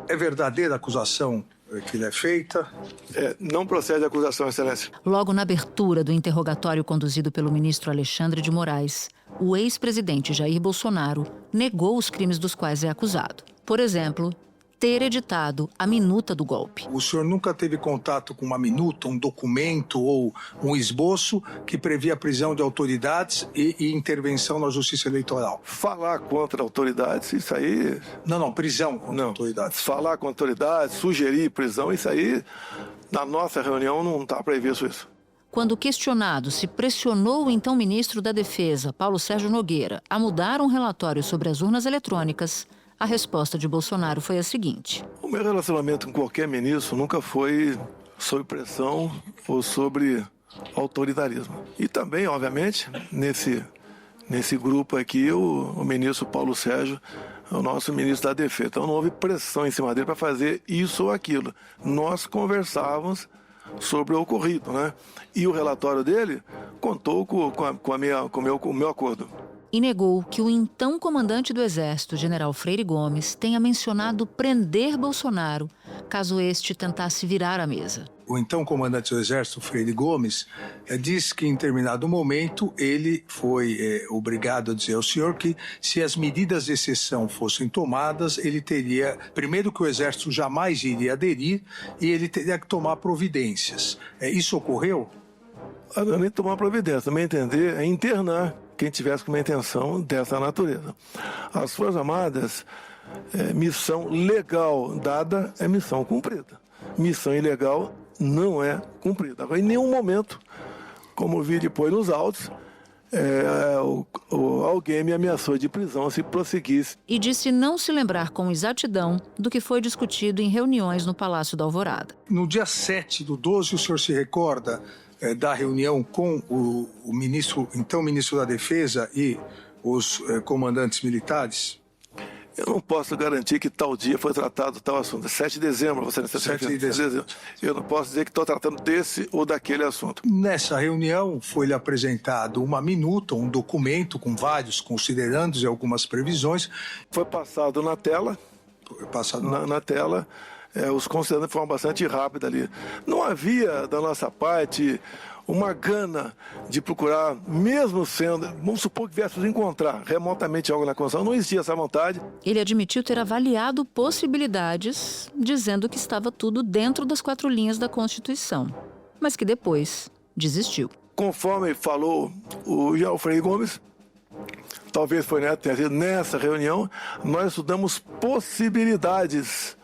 É verdadeira a acusação que lhe é feita? Não procede a acusação, Excelência. Logo na abertura do interrogatório conduzido pelo ministro Alexandre de Moraes, o ex-presidente Jair Bolsonaro negou os crimes dos quais é acusado. Por exemplo, ter editado a minuta do golpe. O senhor nunca teve contato com uma minuta, um documento ou um esboço que previa a prisão de autoridades e intervenção na justiça eleitoral? Falar contra autoridades, isso aí... Não, prisão contra autoridades. Falar com autoridades, sugerir prisão, isso aí, na nossa reunião não está previsto isso. Quando questionado se pressionou o então ministro da Defesa, Paulo Sérgio Nogueira, a mudar um relatório sobre as urnas eletrônicas, a resposta de Bolsonaro foi a seguinte: o meu relacionamento com qualquer ministro nunca foi sob pressão ou sobre autoritarismo. E também, obviamente, nesse grupo aqui, o ministro Paulo Sérgio é o nosso ministro da Defesa. Então não houve pressão em cima dele para fazer isso ou aquilo. Nós conversávamos sobre o ocorrido, né? E o relatório dele contou com o meu acordo. E negou que o então comandante do Exército, general Freire Gomes, tenha mencionado prender Bolsonaro, caso este tentasse virar a mesa. O então comandante do Exército, Freire Gomes, disse que em determinado momento ele foi obrigado a dizer ao senhor que se as medidas de exceção fossem tomadas, ele teria, primeiro que o Exército jamais iria aderir e ele teria que tomar providências. Isso ocorreu? Não, nem tomar providência, também entender, é internar quem tivesse com uma intenção dessa natureza. As Forças Armadas, missão legal dada é missão cumprida. Missão ilegal não é cumprida. Agora, em nenhum momento, como vi depois nos autos, alguém me ameaçou de prisão se prosseguisse. E disse não se lembrar com exatidão do que foi discutido em reuniões no Palácio da Alvorada. No dia 7/12, o senhor se recorda da reunião com o então ministro da Defesa e os comandantes militares? Eu não posso garantir que tal dia foi tratado tal assunto. 7 de dezembro, você não 7 de dezembro. Eu não posso dizer que estou tratando desse ou daquele assunto. Nessa reunião foi-lhe apresentado uma minuta, um documento com vários considerandos e algumas previsões. Foi passado na tela. Na tela. Os considerandos foram bastante rápidos ali. Não havia, da nossa parte, uma gana de procurar, mesmo sendo, vamos supor que viéssemos encontrar remotamente algo na Constituição, não existia essa vontade. Ele admitiu ter avaliado possibilidades, dizendo que estava tudo dentro das 4 linhas da Constituição, mas que depois desistiu. Conforme falou o general Freire Gomes, talvez foi nessa reunião, nós estudamos possibilidades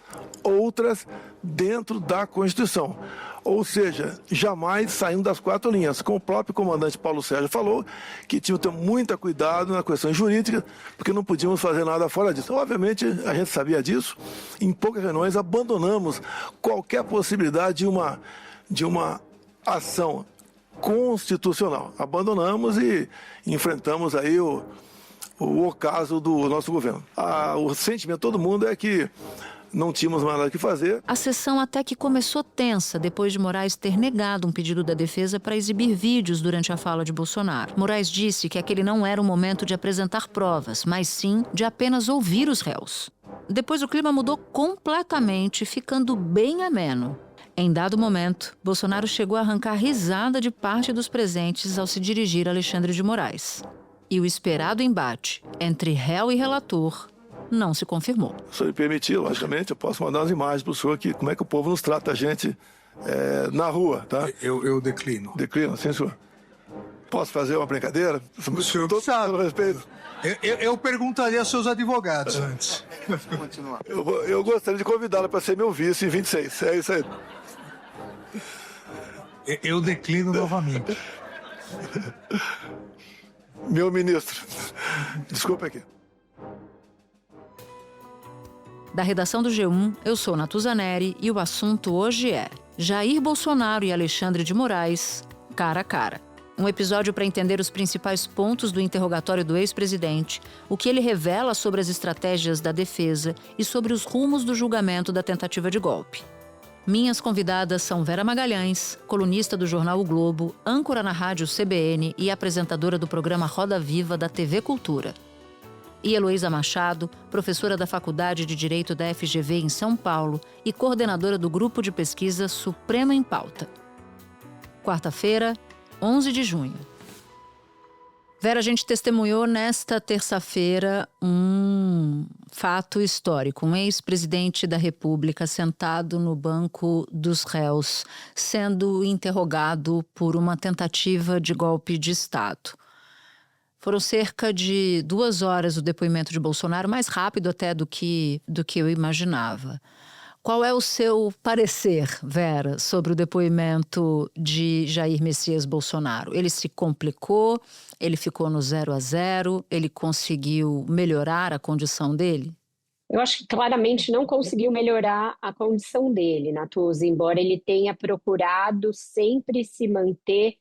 outras dentro da Constituição. Ou seja, jamais saindo das 4 linhas. Como o próprio comandante Paulo Sérgio falou, que tinha que ter muito cuidado na questão jurídica, porque não podíamos fazer nada fora disso. Obviamente, a gente sabia disso. Em poucas reuniões, abandonamos qualquer possibilidade de uma ação constitucional. Abandonamos e enfrentamos aí o ocaso do nosso governo. O sentimento de todo mundo é que não tínhamos mais nada que fazer. A sessão até que começou tensa depois de Moraes ter negado um pedido da defesa para exibir vídeos durante a fala de Bolsonaro. Moraes disse que aquele não era o momento de apresentar provas, mas sim de apenas ouvir os réus. Depois o clima mudou completamente, ficando bem ameno. Em dado momento, Bolsonaro chegou a arrancar risada de parte dos presentes ao se dirigir a Alexandre de Moraes. E o esperado embate entre réu e relator não se confirmou. Se ele permitir, logicamente, eu posso mandar umas imagens para o senhor aqui, como é que o povo nos trata a gente na rua, tá? Eu declino. Declino, sim, senhor. Posso fazer uma brincadeira? O senhor sabe. Respeito. Eu perguntaria aos seus advogados antes. Eu gostaria de convidá-lo para ser meu vice em 26. É isso aí. Eu declino novamente. Meu ministro. Desculpa aqui. Da redação do G1, eu sou Natuza Neri e o assunto hoje é Jair Bolsonaro e Alexandre de Moraes, cara a cara. Um episódio para entender os principais pontos do interrogatório do ex-presidente, o que ele revela sobre as estratégias da defesa e sobre os rumos do julgamento da tentativa de golpe. Minhas convidadas são Vera Magalhães, colunista do jornal O Globo, âncora na rádio CBN e apresentadora do programa Roda Viva da TV Cultura. e Heloísa Machado, professora da Faculdade de Direito da FGV em São Paulo e coordenadora do Grupo de Pesquisa Suprema em Pauta. Quarta-feira, 11 de junho. Vera, a gente testemunhou nesta terça-feira um fato histórico. Um ex-presidente da República sentado no banco dos réus, sendo interrogado por uma tentativa de golpe de Estado. Foram cerca de 2 horas o depoimento de Bolsonaro, mais rápido até do que eu imaginava. Qual é o seu parecer, Vera, sobre o depoimento de Jair Messias Bolsonaro? Ele se complicou, ele ficou no 0-0, ele conseguiu melhorar a condição dele? Eu acho que claramente não conseguiu melhorar a condição dele, Natuza, embora ele tenha procurado sempre se manter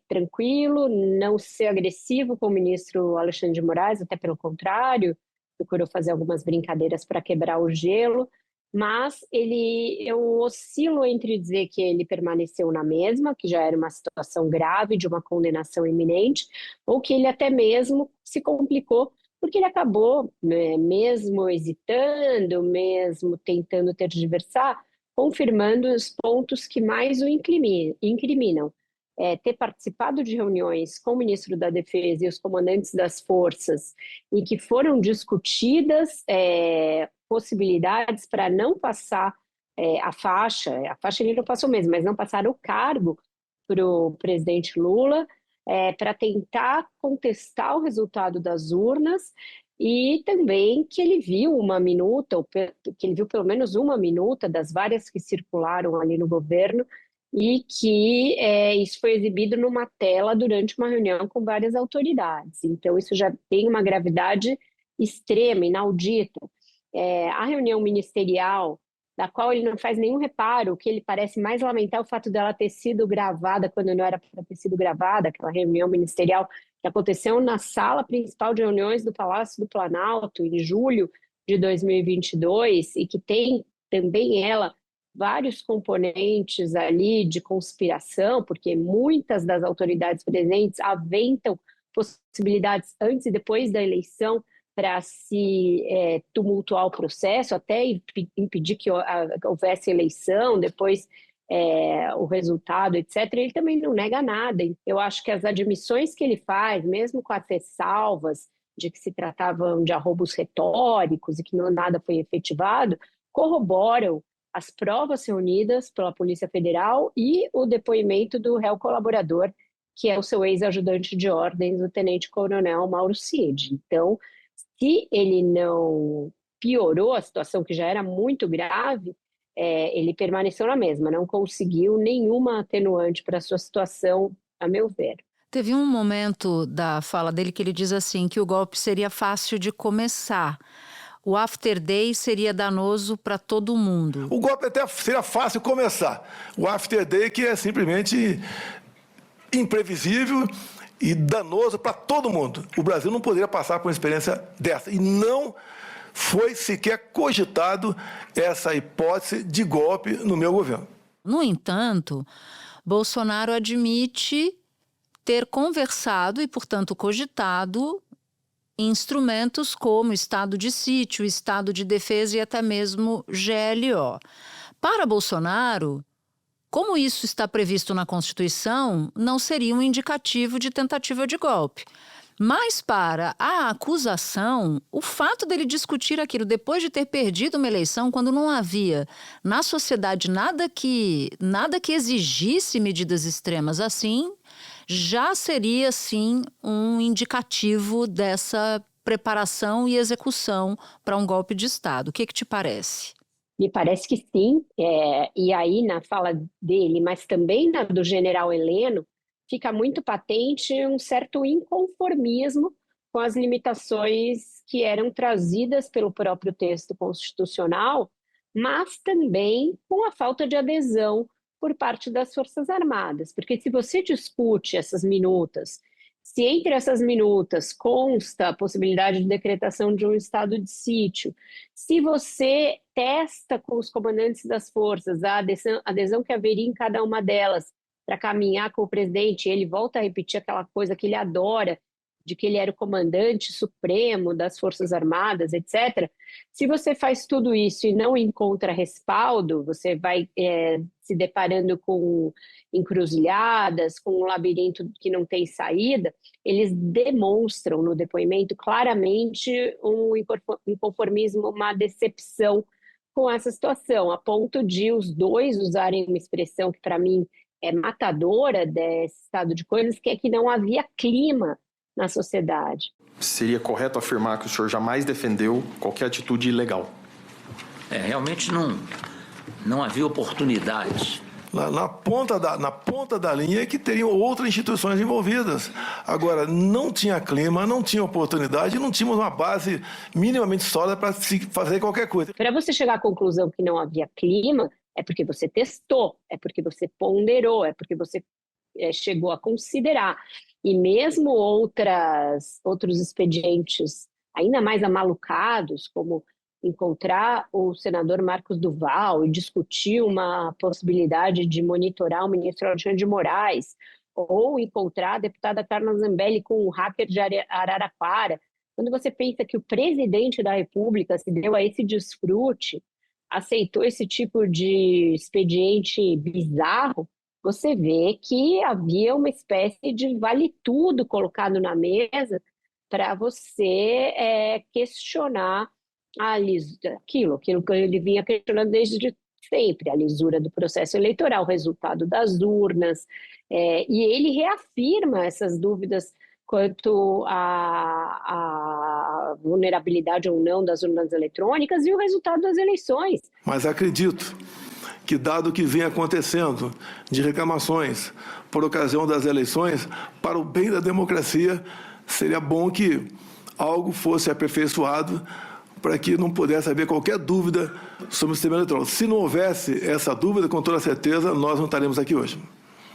tranquilo, não ser agressivo com o ministro Alexandre de Moraes, até pelo contrário, procurou fazer algumas brincadeiras para quebrar o gelo, mas eu oscilo entre dizer que ele permaneceu na mesma, que já era uma situação grave, de uma condenação iminente, ou que ele até mesmo se complicou, porque ele acabou, mesmo hesitando, mesmo tentando tergiversar, confirmando os pontos que mais o incriminam. Ter participado de reuniões com o ministro da Defesa e os comandantes das forças, em que foram discutidas possibilidades para não passar a faixa ele não passou mesmo, mas não passar o cargo para o presidente Lula, para tentar contestar o resultado das urnas, e também que ele viu uma minuta, ou que ele viu pelo menos uma minuta das várias que circularam ali no governo, e que isso foi exibido numa tela durante uma reunião com várias autoridades. Então, isso já tem uma gravidade extrema, inaudita. A reunião ministerial, da qual ele não faz nenhum reparo, o que ele parece mais lamentar é o fato dela ter sido gravada quando não era para ter sido gravada, aquela reunião ministerial que aconteceu na sala principal de reuniões do Palácio do Planalto em julho de 2022 e que tem também ela vários componentes ali de conspiração, porque muitas das autoridades presentes aventam possibilidades antes e depois da eleição para se tumultuar o processo, até impedir que houvesse eleição, depois o resultado, etc. Ele também não nega nada. Eu acho que as admissões que ele faz, mesmo com as ressalvas de que se tratavam de arroubos retóricos e que nada foi efetivado, corroboram as provas reunidas pela Polícia Federal e o depoimento do réu colaborador, que é o seu ex-ajudante de ordens, o tenente-coronel Mauro Cid. Então, se ele não piorou a situação, que já era muito grave, ele permaneceu na mesma, não conseguiu nenhuma atenuante para a sua situação, a meu ver. Teve um momento da fala dele que ele diz assim, que o golpe seria fácil de começar. O after day seria danoso para todo mundo. O golpe até seria fácil começar. O after day que é simplesmente imprevisível e danoso para todo mundo. O Brasil não poderia passar por uma experiência dessa. E não foi sequer cogitado essa hipótese de golpe no meu governo. No entanto, Bolsonaro admite ter conversado e, portanto, cogitado instrumentos como estado de sítio, estado de defesa e até mesmo GLO. Para Bolsonaro, como isso está previsto na Constituição, não seria um indicativo de tentativa de golpe. Mas para a acusação, o fato dele discutir aquilo depois de ter perdido uma eleição, quando não havia na sociedade nada que exigisse medidas extremas assim, já seria, sim, um indicativo dessa preparação e execução para um golpe de Estado. O que te parece? Me parece que sim, e aí na fala dele, mas também na do general Heleno, fica muito patente um certo inconformismo com as limitações que eram trazidas pelo próprio texto constitucional, mas também com a falta de adesão por parte das Forças Armadas. Porque se você discute essas minutas, se entre essas minutas consta a possibilidade de decretação de um estado de sítio, se você testa com os comandantes das forças a adesão que haveria em cada uma delas para caminhar com o presidente, ele volta a repetir aquela coisa que ele adora, de que ele era o comandante supremo das Forças Armadas, etc. Se você faz tudo isso e não encontra respaldo, você vai se deparando com encruzilhadas, com um labirinto que não tem saída. Eles demonstram no depoimento claramente um inconformismo, uma decepção com essa situação, a ponto de os dois usarem uma expressão que para mim é matadora desse estado de coisas, que é que não havia clima na sociedade. Seria correto afirmar que o senhor jamais defendeu qualquer atitude ilegal? Realmente não havia oportunidade. Na ponta da linha é que teriam outras instituições envolvidas. Agora, não tinha clima, não tinha oportunidade, não tínhamos uma base minimamente sólida para se fazer qualquer coisa. Para você chegar à conclusão que não havia clima, é porque você testou, é porque você ponderou, é porque você chegou a considerar. E mesmo outros expedientes ainda mais amalucados, como encontrar o senador Marcos Duval e discutir uma possibilidade de monitorar o ministro Alexandre de Moraes, ou encontrar a deputada Carla Zambelli com o hacker de Araraquara. Quando você pensa que o presidente da República se deu a esse desfrute, aceitou esse tipo de expediente bizarro, você vê que havia uma espécie de vale-tudo colocado na mesa para você questionar aquilo que ele vinha questionando desde sempre, a lisura do processo eleitoral, o resultado das urnas, e ele reafirma essas dúvidas quanto à vulnerabilidade ou não das urnas eletrônicas e o resultado das eleições. Mas acredito que, dado o que vem acontecendo de reclamações por ocasião das eleições, para o bem da democracia, seria bom que algo fosse aperfeiçoado para que não pudesse haver qualquer dúvida sobre o sistema eletrônico. Se não houvesse essa dúvida, com toda certeza, nós não estaremos aqui hoje.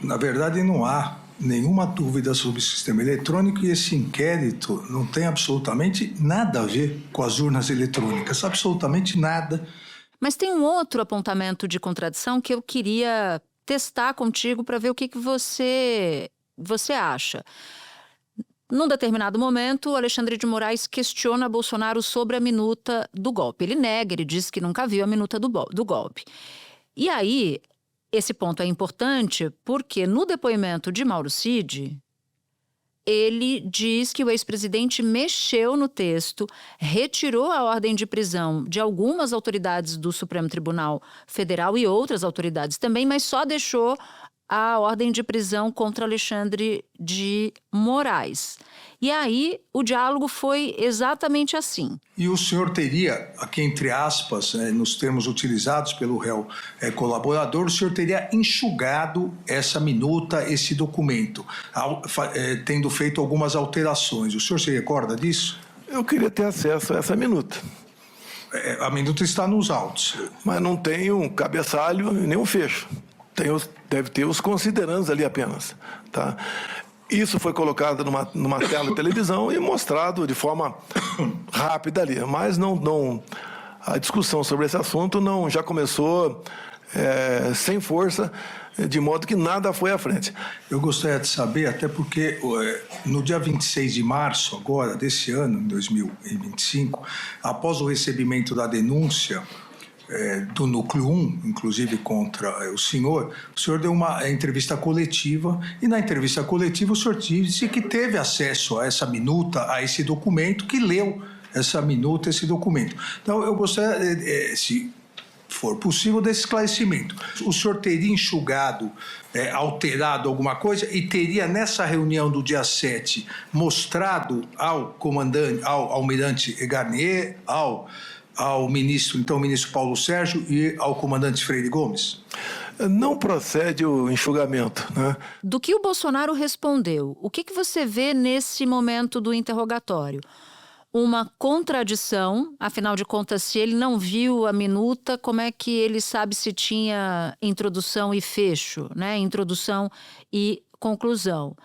Na verdade, não há nenhuma dúvida sobre o sistema eletrônico e esse inquérito não tem absolutamente nada a ver com as urnas eletrônicas, absolutamente nada. Mas tem um outro apontamento de contradição que eu queria testar contigo para ver o que você acha. Num determinado momento, o Alexandre de Moraes questiona Bolsonaro sobre a minuta do golpe. Ele nega, ele diz que nunca viu a minuta do golpe. E aí, esse ponto é importante porque no depoimento de Mauro Cid, ele diz que o ex-presidente mexeu no texto, retirou a ordem de prisão de algumas autoridades do Supremo Tribunal Federal e outras autoridades também, mas só deixou a ordem de prisão contra Alexandre de Moraes. E aí o diálogo foi exatamente assim. E o senhor teria, aqui entre aspas, nos termos utilizados pelo réu colaborador, o senhor teria enxugado essa minuta, esse documento, tendo feito algumas alterações. O senhor se recorda disso? Eu queria ter acesso a essa minuta. A minuta está nos autos. Mas não tem um cabeçalho nem um fecho. Deve ter os considerandos ali apenas, tá? Isso foi colocado numa tela de televisão e mostrado de forma rápida ali, mas a discussão sobre esse assunto já começou sem força, de modo que nada foi à frente. Eu gostaria de saber, até porque no dia 26 de março agora, desse ano, em 2025, após o recebimento da denúncia do Núcleo 1, inclusive contra o senhor deu uma entrevista coletiva, e na entrevista coletiva o senhor disse que teve acesso a essa minuta, a esse documento, que leu essa minuta, esse documento. Então eu gostaria, se for possível, desse esclarecimento. O senhor teria enxugado, alterado alguma coisa e teria nessa reunião do dia 7 mostrado ao comandante, ao almirante Garnier, ao ministro Paulo Sérgio e ao comandante Freire Gomes? Não procede o enxugamento, né? Do que o Bolsonaro respondeu, o que você vê nesse momento do interrogatório? Uma contradição, afinal de contas, se ele não viu a minuta, como é que ele sabe se tinha introdução e fecho, né? Introdução e conclusão.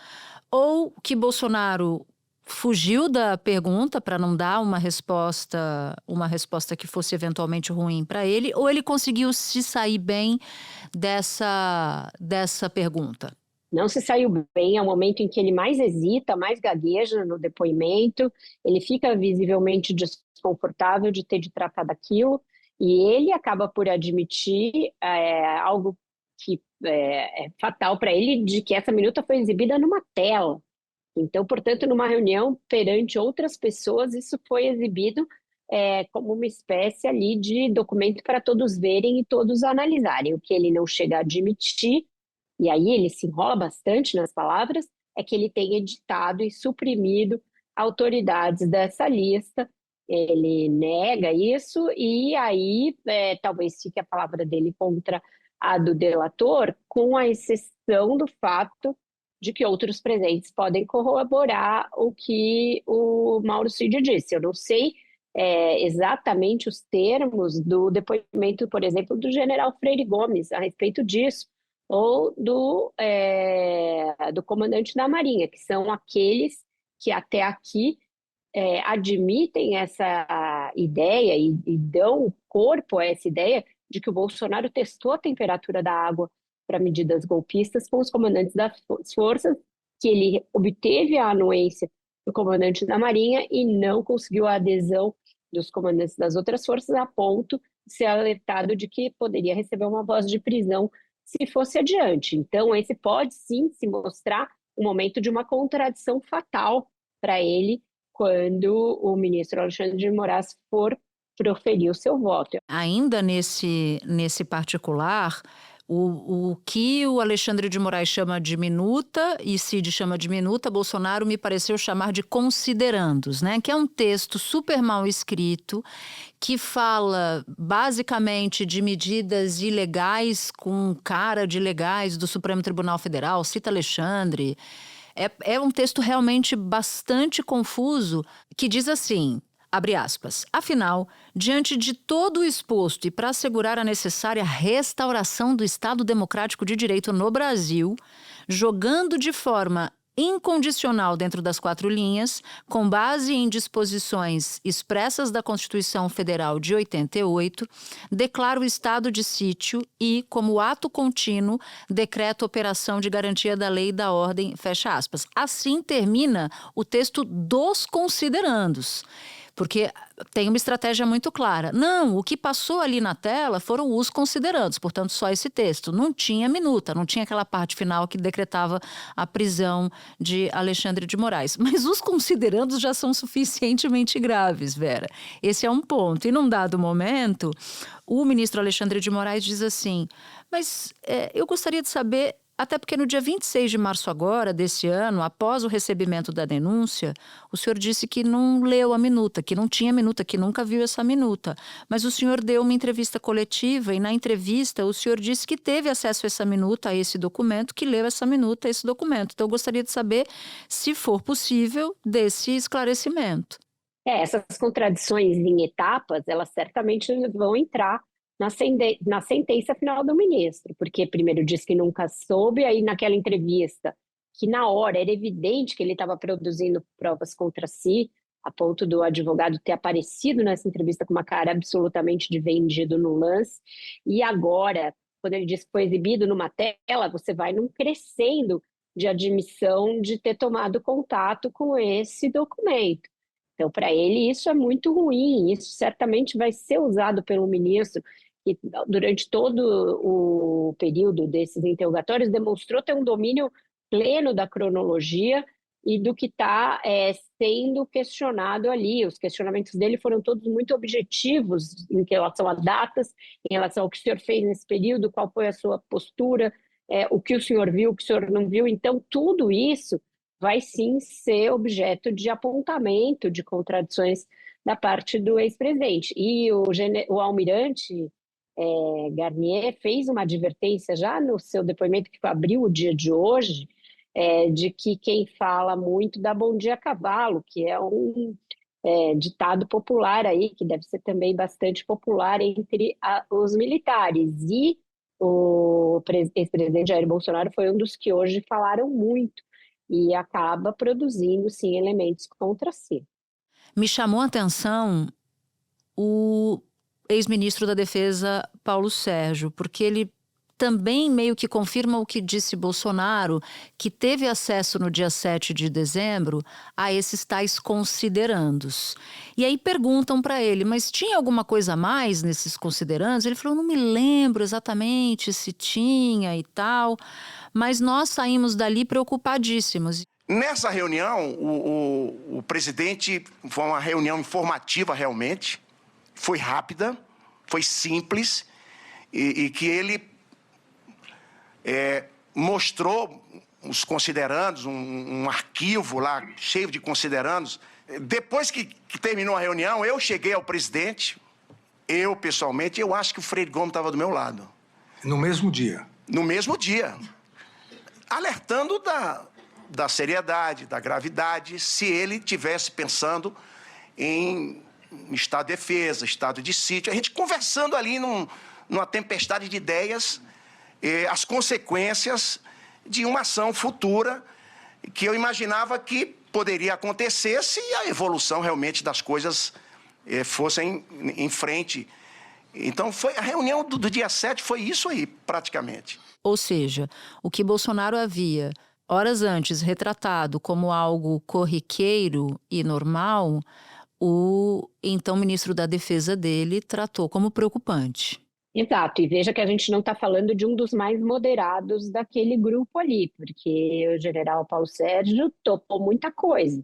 Ou que Bolsonaro fugiu da pergunta para não dar uma resposta que fosse eventualmente ruim para ele, ou ele conseguiu se sair bem dessa pergunta? não se saiu bem, é o momento em que ele mais hesita, mais gagueja no depoimento, ele fica visivelmente desconfortável de ter de tratar daquilo, e ele acaba por admitir algo que é fatal para ele, de que essa minuta foi exibida numa tela. Então, portanto, numa reunião perante outras pessoas, isso foi exibido como uma espécie ali de documento para todos verem e todos analisarem. O que ele não chega a admitir, e aí ele se enrola bastante nas palavras, é que ele tem editado e suprimido autoridades dessa lista. Ele nega isso e aí talvez fique a palavra dele contra a do delator, com a exceção do fato de que outros presentes podem corroborar o que o Mauro Cid disse. Eu não sei exatamente os termos do depoimento, por exemplo, do general Freire Gomes a respeito disso, ou do comandante da Marinha, que são aqueles que até aqui admitem essa ideia e dão corpo a essa ideia de que o Bolsonaro testou a temperatura da água para medidas golpistas com os comandantes das forças, que ele obteve a anuência do comandante da Marinha e não conseguiu a adesão dos comandantes das outras forças, a ponto de ser alertado de que poderia receber uma voz de prisão se fosse adiante. Então, esse pode sim se mostrar um momento de uma contradição fatal para ele quando o ministro Alexandre de Moraes for proferir o seu voto. Ainda nesse particular, o que o Alexandre de Moraes chama de minuta e Cid chama de minuta, Bolsonaro me pareceu chamar de considerandos, né? Que é um texto super mal escrito, que fala basicamente de medidas ilegais com cara de legais do Supremo Tribunal Federal, cita Alexandre. É um texto realmente bastante confuso, que diz assim, abre aspas, afinal, diante de todo o exposto e para assegurar a necessária restauração do Estado Democrático de Direito no Brasil, jogando de forma incondicional dentro das 4 linhas, com base em disposições expressas da Constituição Federal de 88, declara o estado de sítio e, como ato contínuo, decreta operação de garantia da lei e da ordem, fecha aspas. Assim termina o texto dos considerandos. Porque tem uma estratégia muito clara. Não, o que passou ali na tela foram os considerandos, portanto, só esse texto. Não tinha minuta, não tinha aquela parte final que decretava a prisão de Alexandre de Moraes. Mas os considerandos já são suficientemente graves, Vera. Esse é um ponto. E num dado momento, o ministro Alexandre de Moraes diz assim, mas eu gostaria de saber... Até porque no dia 26 de março agora, desse ano, após o recebimento da denúncia, o senhor disse que não leu a minuta, que não tinha minuta, que nunca viu essa minuta. Mas o senhor deu uma entrevista coletiva e na entrevista o senhor disse que teve acesso a essa minuta, a esse documento, que leu essa minuta, a esse documento. Então eu gostaria de saber, se for possível, desse esclarecimento. Essas contradições em etapas, elas certamente vão entrar na sentença final do ministro, porque primeiro diz que nunca soube, aí naquela entrevista, que na hora era evidente que ele estava produzindo provas contra si, a ponto do advogado ter aparecido nessa entrevista com uma cara absolutamente de vendido no lance, e agora, quando ele diz que foi exibido numa tela, você vai num crescendo de admissão de ter tomado contato com esse documento. Então, para ele, isso é muito ruim, isso certamente vai ser usado pelo ministro, que durante todo o período desses interrogatórios demonstrou ter um domínio pleno da cronologia e do que está sendo questionado ali. Os questionamentos dele foram todos muito objetivos em relação a datas, em relação ao que o senhor fez nesse período, qual foi a sua postura, o que o senhor viu, o que o senhor não viu. Então, tudo isso vai sim ser objeto de apontamento de contradições da parte do ex-presidente. E o almirante Garnier fez uma advertência já no seu depoimento, que abriu o dia de hoje, de que quem fala muito dá bom dia a cavalo, que é um ditado popular aí, que deve ser também bastante popular entre os militares. E o ex-presidente Jair Bolsonaro foi um dos que hoje falaram muito e acaba produzindo, sim, elementos contra si. Me chamou a atenção o ex-ministro da Defesa, Paulo Sérgio, porque ele também meio que confirma o que disse Bolsonaro, que teve acesso no dia 7 de dezembro a esses tais considerandos. E aí perguntam para ele, mas tinha alguma coisa a mais nesses considerandos? Ele falou, não me lembro exatamente se tinha e tal, mas nós saímos dali preocupadíssimos. Nessa reunião, o presidente, foi uma reunião informativa realmente, foi rápida, foi simples, e que ele mostrou os considerandos, um arquivo lá cheio de considerandos. Depois que terminou a reunião, eu cheguei ao presidente, eu pessoalmente, eu acho que o Freire Gomes estava do meu lado. No mesmo dia? No mesmo dia, alertando da seriedade, da gravidade, se ele tivesse pensando em estado de defesa, estado de sítio, a gente conversando ali numa tempestade de ideias, as consequências de uma ação futura que eu imaginava que poderia acontecer se a evolução realmente das coisas fossem em frente. Então, a reunião do dia 7 foi isso aí, praticamente. Ou seja, o que Bolsonaro havia, horas antes, retratado como algo corriqueiro e normal, o então ministro da Defesa dele tratou como preocupante. Exato, e veja que a gente não está falando de um dos mais moderados daquele grupo ali, porque o general Paulo Sérgio topou muita coisa.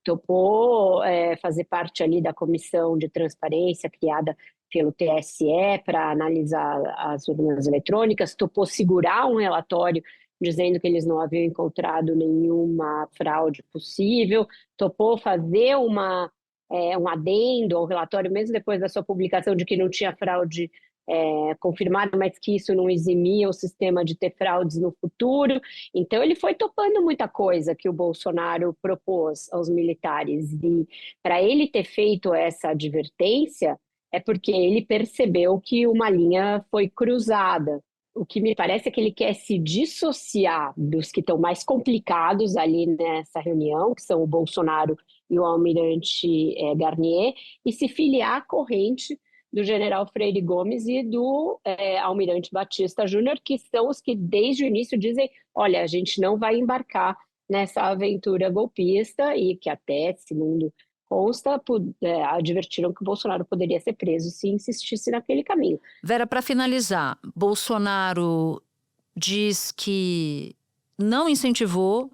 Topou fazer parte ali da comissão de transparência criada pelo TSE para analisar as urnas eletrônicas, topou segurar um relatório dizendo que eles não haviam encontrado nenhuma fraude possível, topou fazer um adendo ao relatório, mesmo depois da sua publicação de que não tinha fraude confirmada, mas que isso não eximia o sistema de ter fraudes no futuro. Então ele foi topando muita coisa que o Bolsonaro propôs aos militares, e para ele ter feito essa advertência é porque ele percebeu que uma linha foi cruzada. O que me parece é que ele quer se dissociar dos que estão mais complicados ali nessa reunião, que são o Bolsonaro e o almirante Garnier, e se filiar à corrente do general Freire Gomes e do almirante Batista Júnior, que são os que desde o início dizem, olha, a gente não vai embarcar nessa aventura golpista, e que até, segundo consta, advertiram que o Bolsonaro poderia ser preso se insistisse naquele caminho. Vera, para finalizar, Bolsonaro diz que não incentivou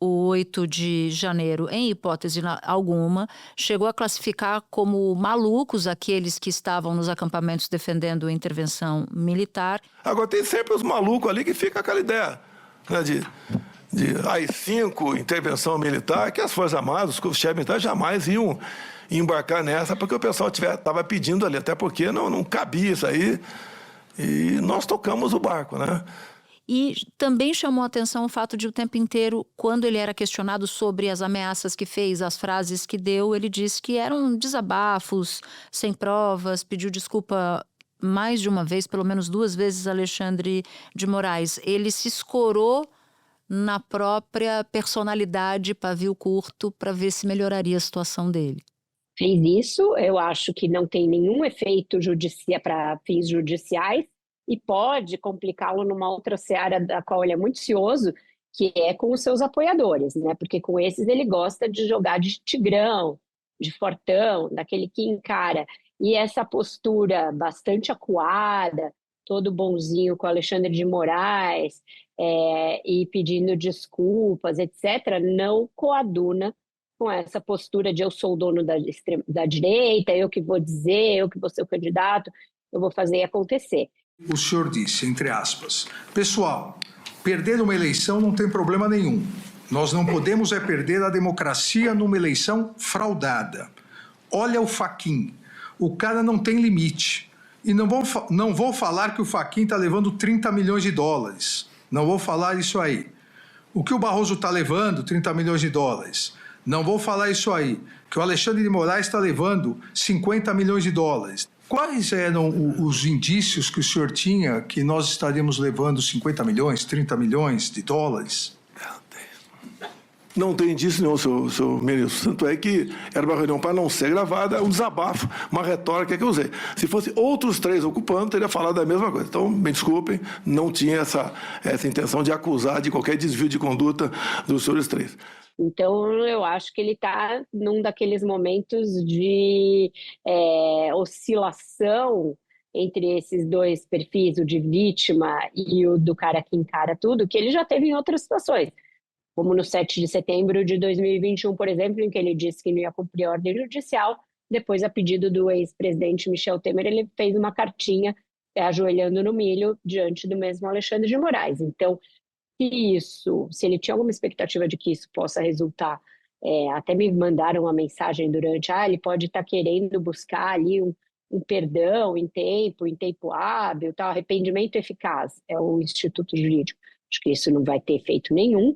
o 8 de janeiro, em hipótese alguma, chegou a classificar como malucos aqueles que estavam nos acampamentos defendendo a intervenção militar. Agora tem sempre os malucos ali que fica aquela ideia, né, de AI-5, intervenção militar, que as Forças Armadas, os chefes militares jamais iam embarcar nessa, porque o pessoal estava pedindo ali, até porque não cabia isso aí, e nós tocamos o barco, né? E também chamou a atenção o fato de o tempo inteiro, quando ele era questionado sobre as ameaças que fez, as frases que deu, ele disse que eram desabafos, sem provas, pediu desculpa mais de uma vez, pelo menos 2 vezes, Alexandre de Moraes. Ele se escorou na própria personalidade, pavio curto, para ver se melhoraria a situação dele. Fez isso, eu acho que não tem nenhum efeito para fins judiciais, e pode complicá-lo numa outra seara da qual ele é muito cioso, que é com os seus apoiadores, né? Porque com esses ele gosta de jogar de tigrão, de fortão, daquele que encara. E essa postura bastante acuada, todo bonzinho com Alexandre de Moraes, e pedindo desculpas, etc., não coaduna com essa postura de eu sou o dono da direita, eu que vou dizer, eu que vou ser o candidato, eu vou fazer acontecer. O senhor disse, entre aspas, pessoal, perder uma eleição não tem problema nenhum. Nós não podemos perder a democracia numa eleição fraudada. Olha o Fachin, o cara não tem limite. E não vou falar que o Fachin está levando 30 milhões de dólares. Não vou falar isso aí. O que o Barroso está levando, 30 milhões de dólares. Não vou falar isso aí. Que o Alexandre de Moraes está levando 50 milhões de dólares. Quais eram os indícios que o senhor tinha que nós estaríamos levando 50 milhões, 30 milhões de dólares? Não tem indício nenhum, seu ministro. Tanto é que era uma reunião para não ser gravada, um desabafo, uma retórica que eu usei. Se fosse outros 3 ocupando, teria falado a mesma coisa. Então, me desculpem, não tinha essa intenção de acusar de qualquer desvio de conduta dos senhores 3. Então, eu acho que ele está num daqueles momentos de oscilação entre esses dois perfis, o de vítima e o do cara que encara tudo, que ele já teve em outras situações, como no 7 de setembro de 2021, por exemplo, em que ele disse que não ia cumprir a ordem judicial. Depois, a pedido do ex-presidente Michel Temer, ele fez uma cartinha ajoelhando no milho diante do mesmo Alexandre de Moraes. Então, se ele tinha alguma expectativa de que isso possa resultar, até me mandaram uma mensagem durante, ele pode estar querendo buscar ali um perdão em tempo hábil, tal, arrependimento eficaz, é o Instituto Jurídico. Acho que isso não vai ter efeito nenhum.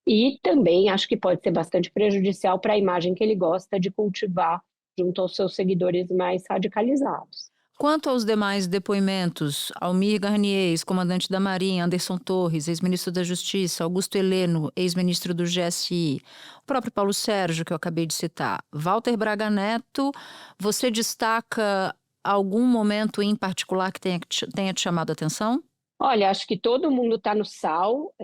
E também acho que pode ser bastante prejudicial para a imagem que ele gosta de cultivar junto aos seus seguidores mais radicalizados. Quanto aos demais depoimentos, Almir Garnier, ex-comandante da Marinha, Anderson Torres, ex-ministro da Justiça, Augusto Heleno, ex-ministro do GSI, o próprio Paulo Sérgio, que eu acabei de citar, Walter Braga Neto, você destaca algum momento em particular que tenha te chamado a atenção? Olha, acho que todo mundo está no sal.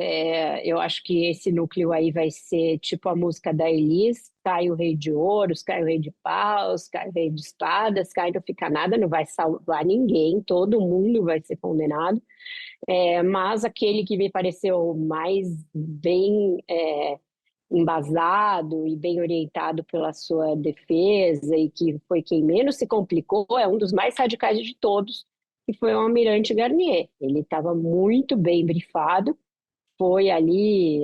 Eu acho que esse núcleo aí vai ser tipo a música da Elis: cai o rei de ouros, cai o rei de paus, cai o rei de espadas, cai não fica nada, não vai salvar ninguém, todo mundo vai ser condenado. Mas aquele que me pareceu mais bem embasado e bem orientado pela sua defesa e que foi quem menos se complicou, é um dos mais radicais de todos, que foi o Almirante Garnier. Ele estava muito bem brifado, foi ali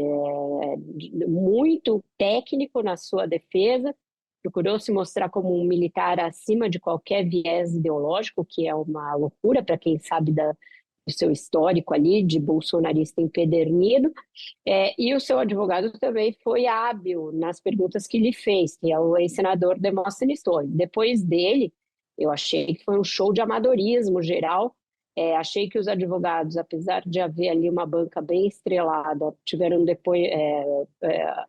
muito técnico na sua defesa, procurou se mostrar como um militar acima de qualquer viés ideológico, que é uma loucura para quem sabe do seu histórico ali, de bolsonarista empedernido, e o seu advogado também foi hábil nas perguntas que lhe fez, que é o ex-senador Demóstenes Torres. Depois dele, eu achei que foi um show de amadorismo geral. Achei que os advogados, apesar de haver ali uma banca bem estrelada, tiveram depois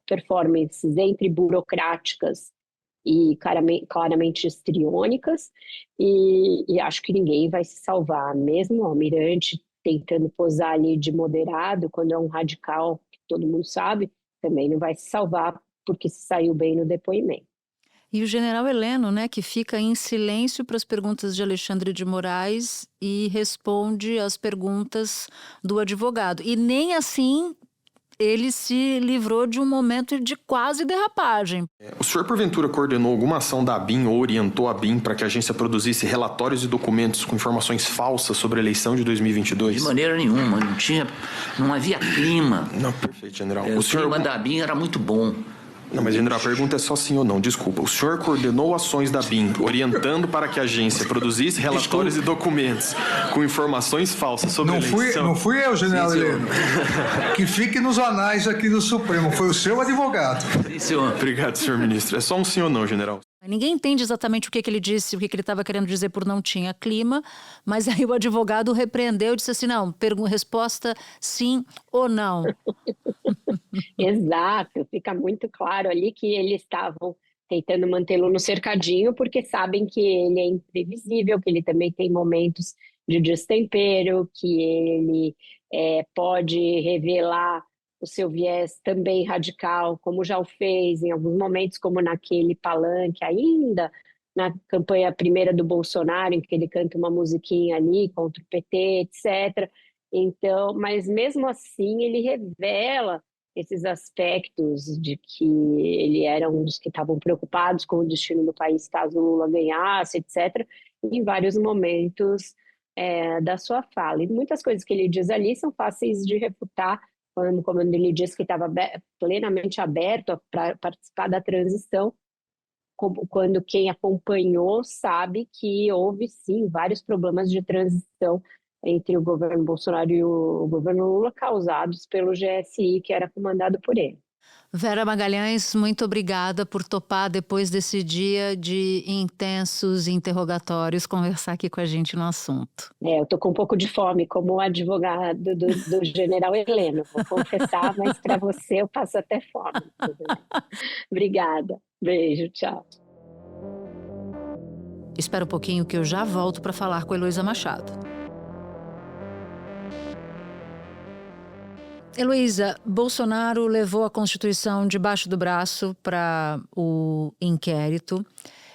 performances entre burocráticas e claramente histriônicas, e acho que ninguém vai se salvar. Mesmo o Almirante tentando posar ali de moderado, quando é um radical, que todo mundo sabe, também não vai se salvar porque se saiu bem no depoimento. E o general Heleno, né, que fica em silêncio para as perguntas de Alexandre de Moraes e responde às perguntas do advogado. E nem assim ele se livrou de um momento de quase derrapagem. O senhor, porventura, coordenou alguma ação da ABIN ou orientou a ABIN para que a agência produzisse relatórios e documentos com informações falsas sobre a eleição de 2022? De maneira nenhuma, não havia clima. Não, perfeito, general. O clima da ABIN era muito bom. Não, mas, general, a pergunta é só sim ou não, desculpa. O senhor coordenou ações da BIM, orientando para que a agência produzisse relatórios e documentos com informações falsas sobre a eleição? Não fui eu, general Heleno. Que fique nos anais aqui do Supremo. Foi o seu advogado. Sim, senhor. Obrigado, senhor ministro. É só um sim ou não, general. Ninguém entende exatamente o que ele disse, o que ele estava querendo dizer por não tinha clima, mas aí o advogado repreendeu e disse assim, não, resposta sim ou não. Exato, fica muito claro ali que eles estavam tentando mantê-lo no cercadinho, porque sabem que ele é imprevisível, que ele também tem momentos de destempero, que ele pode revelar o seu viés também radical, como já o fez em alguns momentos, como naquele palanque ainda, na campanha primeira do Bolsonaro, em que ele canta uma musiquinha ali contra o PT, etc. Então, mas mesmo assim ele revela esses aspectos de que ele era um dos que estavam preocupados com o destino do país caso o Lula ganhasse, etc., em vários momentos da sua fala. E muitas coisas que ele diz ali são fáceis de refutar, como ele disse que estava plenamente aberto para participar da transição, quando quem acompanhou sabe que houve, sim, vários problemas de transição entre o governo Bolsonaro e o governo Lula causados pelo GSI, que era comandado por ele. Vera Magalhães, muito obrigada por topar, depois desse dia de intensos interrogatórios, conversar aqui com a gente no assunto. Eu estou com um pouco de fome, como advogado do general Heleno, vou confessar, mas para você eu passo até fome. Obrigada. Beijo, tchau. Espera um pouquinho que eu já volto para falar com a Heloísa Machado. Heloísa, Bolsonaro levou a Constituição debaixo do braço para o inquérito.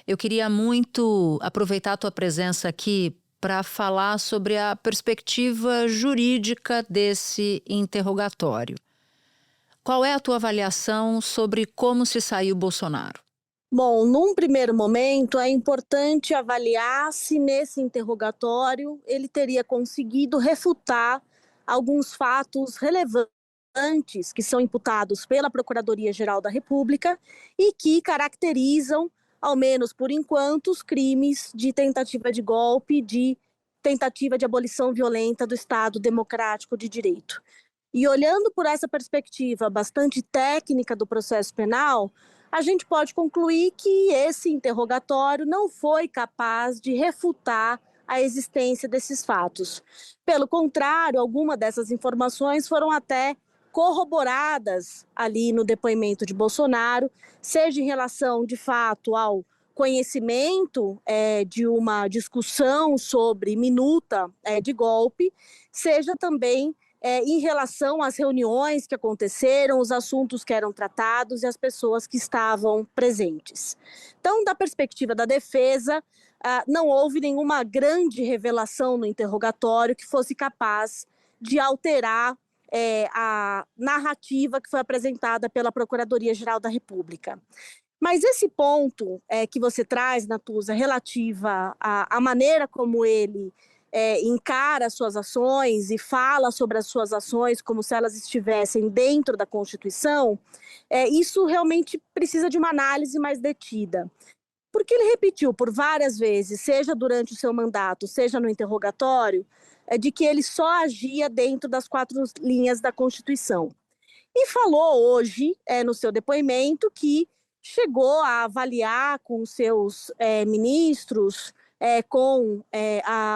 Eu queria muito aproveitar a tua presença aqui para falar sobre a perspectiva jurídica desse interrogatório. Qual é a tua avaliação sobre como se saiu Bolsonaro? Bom, num primeiro momento, é importante avaliar se nesse interrogatório ele teria conseguido refutar alguns fatos relevantes que são imputados pela Procuradoria-Geral da República e que caracterizam, ao menos por enquanto, os crimes de tentativa de golpe, de tentativa de abolição violenta do Estado Democrático de Direito. E olhando por essa perspectiva bastante técnica do processo penal, a gente pode concluir que esse interrogatório não foi capaz de refutar a existência desses fatos. Pelo contrário, algumas dessas informações foram até corroboradas ali no depoimento de Bolsonaro, seja em relação, de fato, ao conhecimento de uma discussão sobre minuta de golpe, seja também em relação às reuniões que aconteceram, os assuntos que eram tratados e as pessoas que estavam presentes. Então, da perspectiva da defesa, não houve nenhuma grande revelação no interrogatório que fosse capaz de alterar a narrativa que foi apresentada pela Procuradoria-Geral da República. Mas esse ponto que você traz, Natuza, relativa à maneira como ele encara as suas ações e fala sobre as suas ações como se elas estivessem dentro da Constituição, isso realmente precisa de uma análise mais detida. Porque ele repetiu por várias vezes, seja durante o seu mandato, seja no interrogatório, de que ele só agia dentro das 4 linhas da Constituição. E falou hoje, no seu depoimento, que chegou a avaliar com seus ministros, com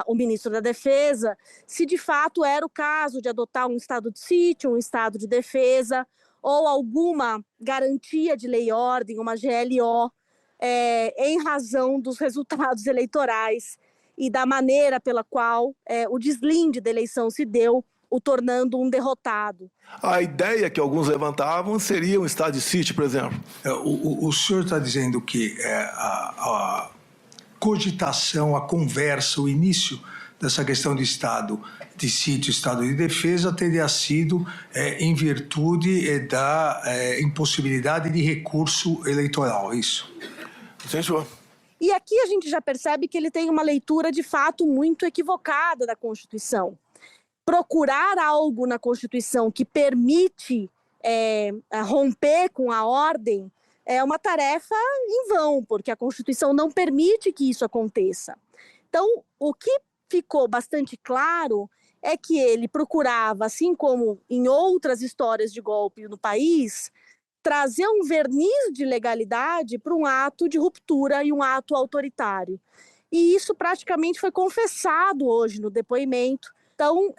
o ministro da Defesa, se de fato era o caso de adotar um estado de sítio, um estado de defesa, ou alguma garantia de lei e ordem, uma GLO, em razão dos resultados eleitorais e da maneira pela qual o deslinde da eleição se deu, o tornando um derrotado. A ideia que alguns levantavam seria um estado de sítio, por exemplo. O senhor está dizendo que a cogitação, a conversa, o início dessa questão de estado de sítio, estado de defesa, teria sido em virtude da impossibilidade de recurso eleitoral, isso? Sim, senhor. E aqui a gente já percebe que ele tem uma leitura de fato muito equivocada da Constituição. Procurar algo na Constituição que permite romper com a ordem é uma tarefa em vão, porque a Constituição não permite que isso aconteça. Então, o que ficou bastante claro é que ele procurava, assim como em outras histórias de golpe no país, trazer um verniz de legalidade para um ato de ruptura e um ato autoritário. E isso praticamente foi confessado hoje no depoimento. Então,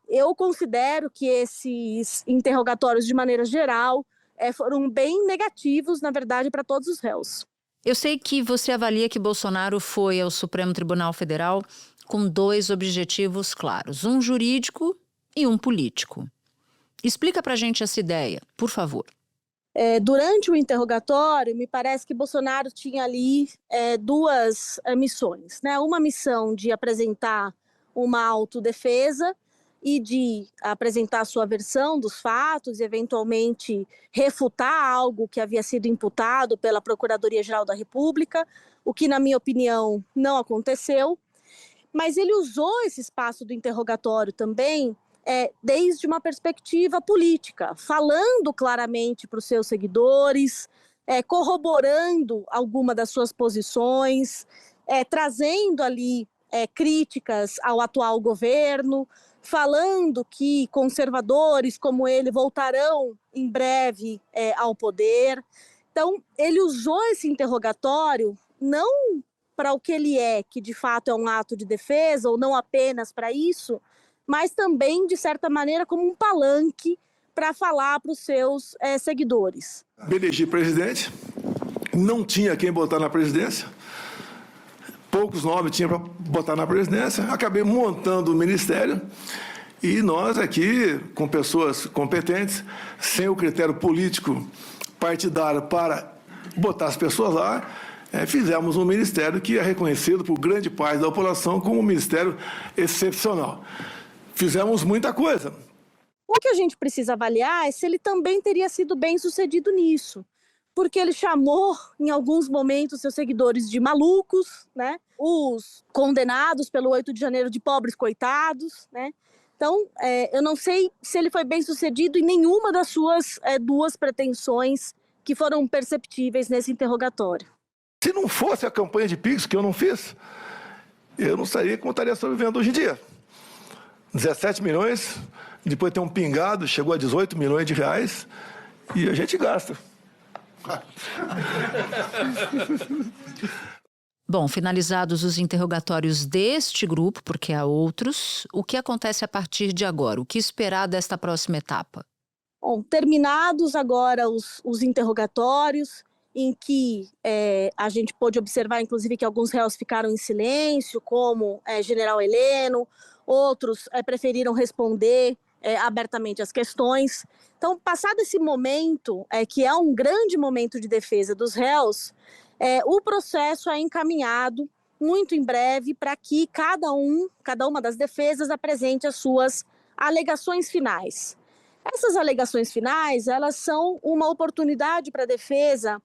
eu considero que esses interrogatórios, de maneira geral, foram bem negativos, na verdade, para todos os réus. Eu sei que você avalia que Bolsonaro foi ao Supremo Tribunal Federal com 2 objetivos claros, um jurídico e um político. Explica pra gente essa ideia, por favor. Durante o interrogatório, me parece que Bolsonaro tinha ali 2 missões, né? Uma missão de apresentar uma autodefesa e de apresentar sua versão dos fatos e, eventualmente, refutar algo que havia sido imputado pela Procuradoria-Geral da República, o que, na minha opinião, não aconteceu. Mas ele usou esse espaço do interrogatório também desde uma perspectiva política, falando claramente para os seus seguidores, corroborando alguma das suas posições, trazendo ali críticas ao atual governo, falando que conservadores como ele voltarão em breve ao poder. Então, ele usou esse interrogatório não para o que ele é, que de fato é um ato de defesa, ou não apenas para isso, mas também, de certa maneira, como um palanque para falar para os seus seguidores. Me elegi presidente, não tinha quem botar na presidência, poucos nomes tinha para botar na presidência, acabei montando o ministério e nós aqui, com pessoas competentes, sem o critério político partidário para botar as pessoas lá, fizemos um ministério que é reconhecido por grande parte da população como um ministério excepcional. Fizemos muita coisa. O que a gente precisa avaliar é se ele também teria sido bem-sucedido nisso, porque ele chamou, em alguns momentos, seus seguidores de malucos, né? Os condenados pelo 8 de janeiro de pobres coitados, né? Então, eu não sei se ele foi bem-sucedido em nenhuma das suas duas pretensões que foram perceptíveis nesse interrogatório. Se não fosse a campanha de Pix, que eu não fiz, eu não estaria como estaria sobrevivendo hoje em dia. 17 milhões, depois tem um pingado, chegou a 18 milhões de reais e a gente gasta. Bom, finalizados os interrogatórios deste grupo, porque há outros, o que acontece a partir de agora? O que esperar desta próxima etapa? Bom, terminados agora os interrogatórios, em que a gente pôde observar, inclusive, que alguns réus ficaram em silêncio, como General Heleno, outros preferiram responder abertamente as questões. Então, passado esse momento, que é um grande momento de defesa dos réus, o processo é encaminhado muito em breve para que cada uma das defesas apresente as suas alegações finais. Essas alegações finais, elas são uma oportunidade para a defesa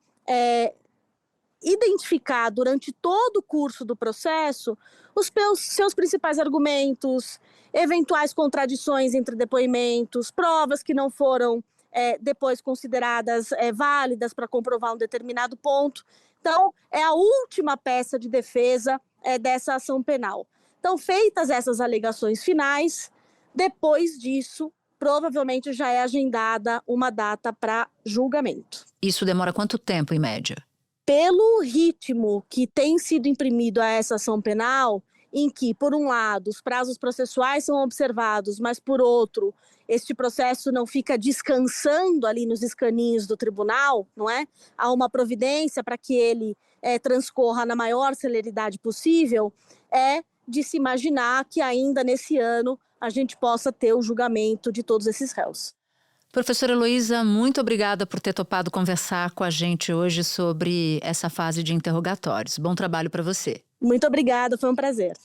identificar durante todo o curso do processo os seus principais argumentos, eventuais contradições entre depoimentos, provas que não foram depois consideradas válidas para comprovar um determinado ponto. Então, é a última peça de defesa dessa ação penal. Então, feitas essas alegações finais, depois disso, provavelmente já é agendada uma data para julgamento. Isso demora quanto tempo, em média? Pelo ritmo que tem sido imprimido a essa ação penal, em que, por um lado, os prazos processuais são observados, mas, por outro, este processo não fica descansando ali nos escaninhos do tribunal, não é? Há uma providência para que ele transcorra na maior celeridade possível, é de se imaginar que ainda nesse ano a gente possa ter o julgamento de todos esses réus. Professora Heloísa, muito obrigada por ter topado conversar com a gente hoje sobre essa fase de interrogatórios. Bom trabalho para você. Muito obrigada, foi um prazer.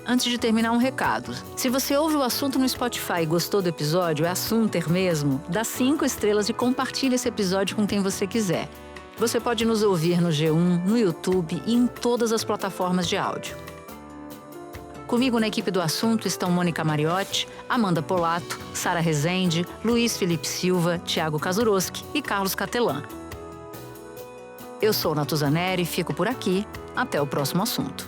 Antes de terminar, um recado. Se você ouve o assunto no Spotify e gostou do episódio, é assunter mesmo, dá 5 estrelas e compartilha esse episódio com quem você quiser. Você pode nos ouvir no G1, no YouTube e em todas as plataformas de áudio. Comigo na equipe do assunto estão Mônica Mariotti, Amanda Polato, Sara Rezende, Luiz Felipe Silva, Thiago Kazuroski e Carlos Catelan. Eu sou Natuzaneri e fico por aqui. Até o próximo assunto.